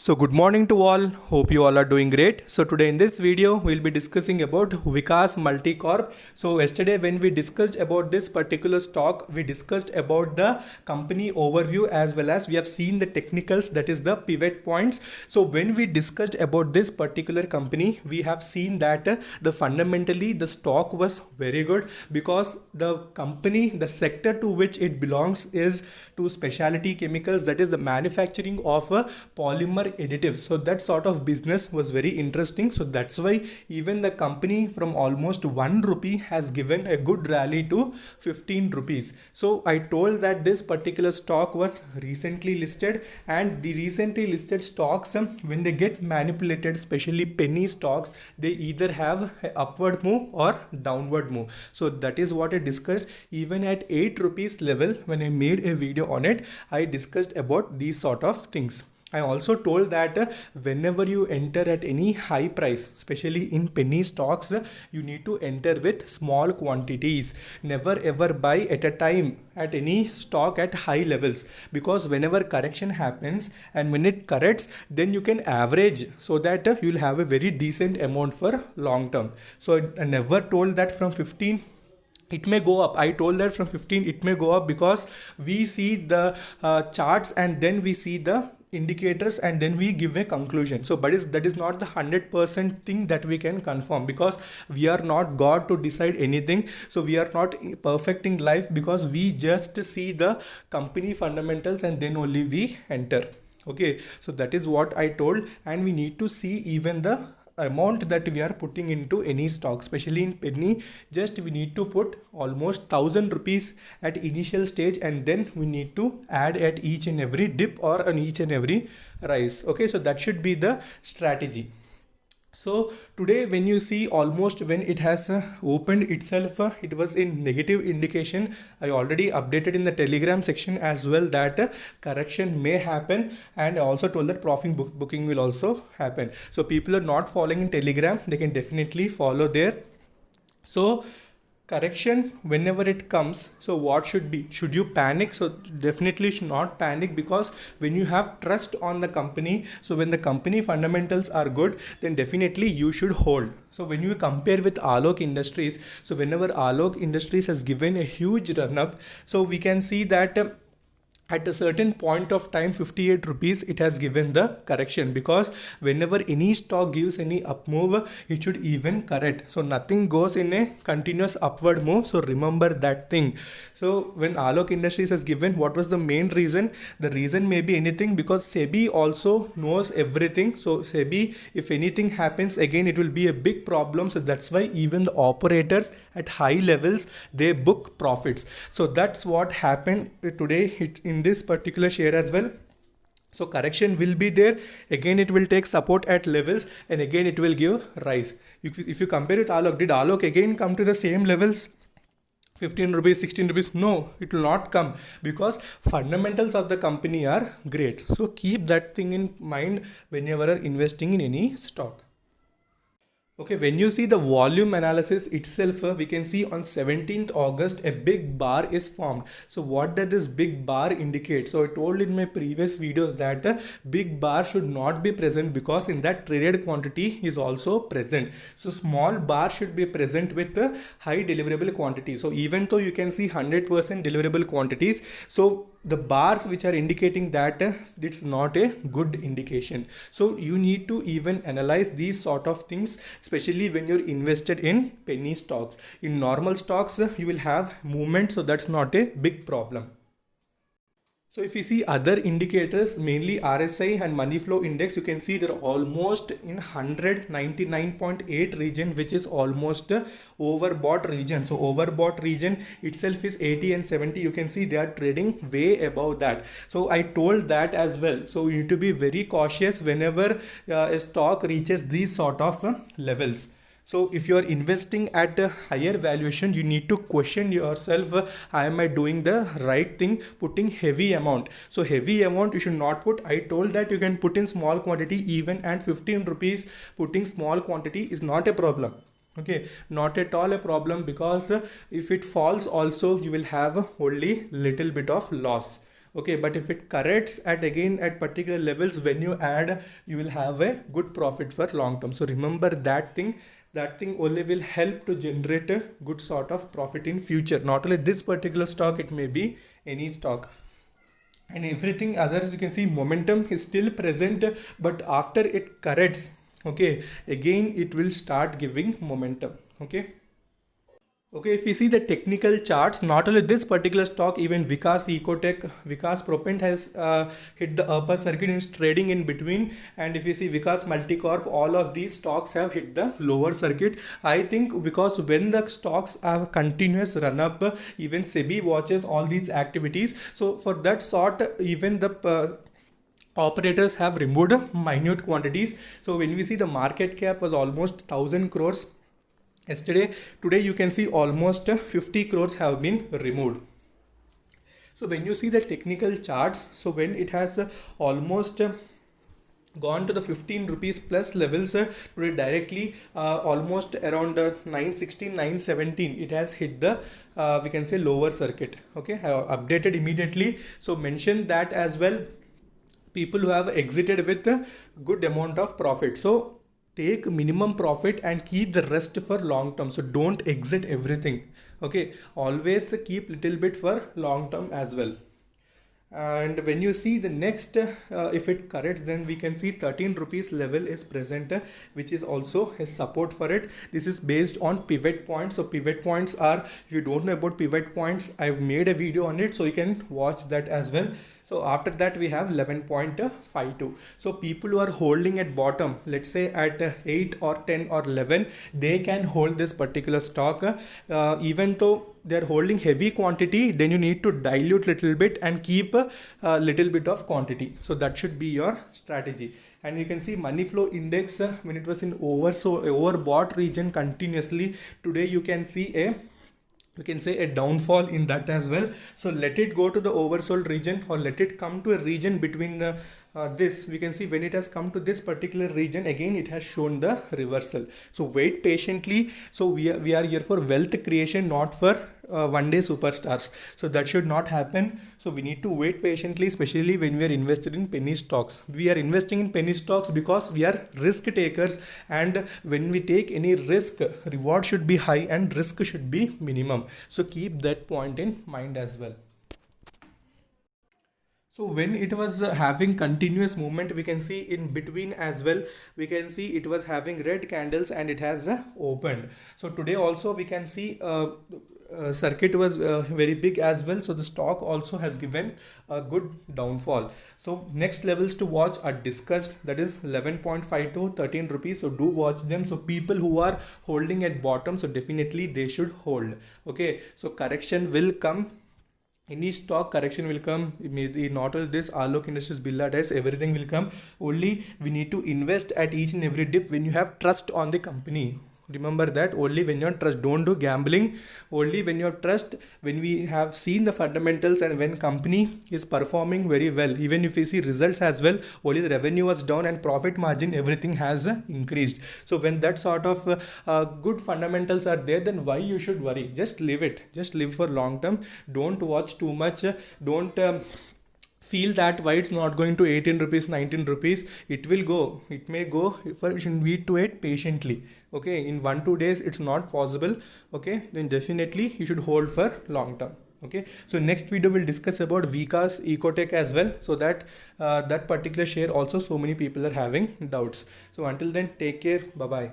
So good morning to all. Hope you all are doing great. So today in this video we'll be discussing about Vikas Multicorp. So yesterday when we discussed about this particular stock, we discussed about the company overview as well as we have seen the technicals, that is the pivot points. So when we discussed about this particular company, we have seen that the fundamentally the stock was very good because the company, the sector to which it belongs is to specialty chemicals, that is the manufacturing of polymer additives. So that sort of business was very interesting. So that's why even the company from almost 1 rupee has given a good rally to 15 rupees. So I told that this particular stock was recently listed, and the recently listed stocks, when they get manipulated, especially penny stocks, they either have an upward move or downward move. So that is what I discussed. Even at 8 rupees level, when I made a video on it, I discussed about these sort of things. I also told that whenever you enter at any high price, especially in penny stocks, you need to enter with small quantities. Never ever buy at a time at any stock at high levels, because whenever correction happens and when it corrects, then you can average so that you'll have a very decent amount for long term. So I never told that from 15 it may go up. I told that from 15 it may go up because we see the charts and then we see the indicators and then we give a conclusion. So but that is not the 100% thing that we can confirm, because we are not God to decide anything. So we are not perfecting life, because we just see the company fundamentals and then only we enter. Okay, so that is what I told, and we need to see even the amount that we are putting into any stock, especially in penny. Just we need to put almost 1000 rupees at initial stage, and then we need to add at each and every dip or on each and every rise. Okay, so that should be the strategy. So today when you see almost when it has opened itself, it was in negative indication. I already updated in the Telegram section as well that correction may happen, and I also told that profit booking will also happen. So people are not following in Telegram, they can definitely follow there. So correction whenever it comes, so what should you panic? So definitely should not panic, because when you have trust on the company, so when the company fundamentals are good, then definitely you should hold. So when you compare with Alok Industries, so whenever Alok Industries has given a huge run up, so we can see that at a certain point of time 58 rupees it has given the correction, because whenever any stock gives any up move, it should even correct. So nothing goes in a continuous upward move, so remember that thing. So when Alok Industries has given, what was the main reason? The reason may be anything, because SEBI also knows everything. So SEBI, if anything happens again, it will be a big problem. So that's why even the operators at high levels, they book profits. So that's what happened today in this particular share as well. So correction will be there. Again it will take support at levels, and again it will give rise. If you compare with Alok, did Alok again come to the same levels, 15 rupees, 16 rupees? No, it will not come, because fundamentals of the company are great. So keep that thing in mind whenever you are investing in any stock. Okay, when you see the volume analysis itself, we can see on 17th August a big bar is formed. So what does this big bar indicate? So I told in my previous videos that big bar should not be present, because in that traded quantity is also present. So small bar should be present with high deliverable quantity. So even though you can see 100% deliverable quantities, so the bars which are indicating that it's not a good indication. So you need to even analyze these sort of things, especially when you're invested in penny stocks. In normal stocks you will have movement, so that's not a big problem. So if you see other indicators, mainly RSI and money flow index, you can see they're almost in 199.8 region, which is almost overbought region. So overbought region itself is 80 and 70. You can see they are trading way above that. So I told that as well. So you need to be very cautious whenever a stock reaches these sort of levels. So if you are investing at a higher valuation, you need to question yourself, am I doing the right thing, putting heavy amount? So heavy amount you should not put. I told that you can put in small quantity, even at 15 rupees putting small quantity is not a problem. Okay, not at all a problem, because if it falls also you will have only little bit of loss. Okay, but if it corrects at again at particular levels, when you add, you will have a good profit for long term. So remember that thing. That thing only will help to generate a good sort of profit in future. Not only this particular stock, it may be any stock. And everything others, you can see momentum is still present, but after it corrects, okay, again it will start giving momentum. Okay. Okay, if you see the technical charts, not only this particular stock, even Vikas Ecotech, Vikas Propent has hit the upper circuit and is trading in between. And if you see Vikas Multicorp, all of these stocks have hit the lower circuit. I think because when the stocks have continuous run up, even SEBI watches all these activities. So for that sort, even the operators have removed minute quantities. So when we see the market cap was almost 1000 crores yesterday, today you can see almost 50 crores have been removed. So when you see the technical charts, so when it has almost gone to the 15 rupees plus levels, today directly almost around 916 917 it has hit the we can say lower circuit. Okay, I have updated immediately, so mention that as well, people who have exited with a good amount of profit. So take minimum profit and keep the rest for long term. So don't exit everything. Okay, always keep little bit for long term as well. And when you see the next, if it corrects, then we can see 13 rupees level is present, which is also a support for it. This is based on pivot points. So pivot points are, if you don't know about pivot points, I've made a video on it, so you can watch that as well. So after that we have 11.52. So people who are holding at bottom, let's say at 8 or 10 or 11, they can hold this particular stock. Even though they're holding heavy quantity, then you need to dilute little bit and keep a little bit of quantity. So that should be your strategy. And you can see money flow index, when it was in overbought region continuously, today you can see a downfall in that as well. So let it go to the oversold region, or let it come to a region between the this, we can see when it has come to this particular region, again it has shown the reversal. So wait patiently. So we are here for wealth creation, not for one day superstars. So that should not happen. So we need to wait patiently, especially when we are invested in penny stocks. We are investing in penny stocks because we are risk takers, and when we take any risk, reward should be high and risk should be minimum. So keep that point in mind as well. So when it was having continuous movement, we can see in between as well, we can see it was having red candles and it has opened. So today also we can see circuit was very big as well. So the stock also has given a good downfall. So next levels to watch are discussed, that is 11.5 to 13 rupees. So do watch them. So people who are holding at bottom, so definitely they should hold. Okay, so correction will come. Any stock correction will come. Maybe not all this Alok Industries, Birla Tyres, everything will come. Only we need to invest at each and every dip when you have trust on the company. Remember that, only when you have trust. Don't do gambling. Only when you have trust, when we have seen the fundamentals and when company is performing very well, even if we see results as well, only the revenue was down and profit margin, everything has increased. So when that sort of good fundamentals are there, then why you should worry? Just live it. Just live for long term. Don't watch too much. Don't feel that why it's not going to 18 rupees, 19 rupees. It will go, it may go, for we should wait to it patiently. Okay, in 1-2 days it's not possible. Okay, then definitely you should hold for long term. Okay, so next video will discuss about Vikas Ecotech as well, so that that particular share also so many people are having doubts. So until then, take care, bye bye.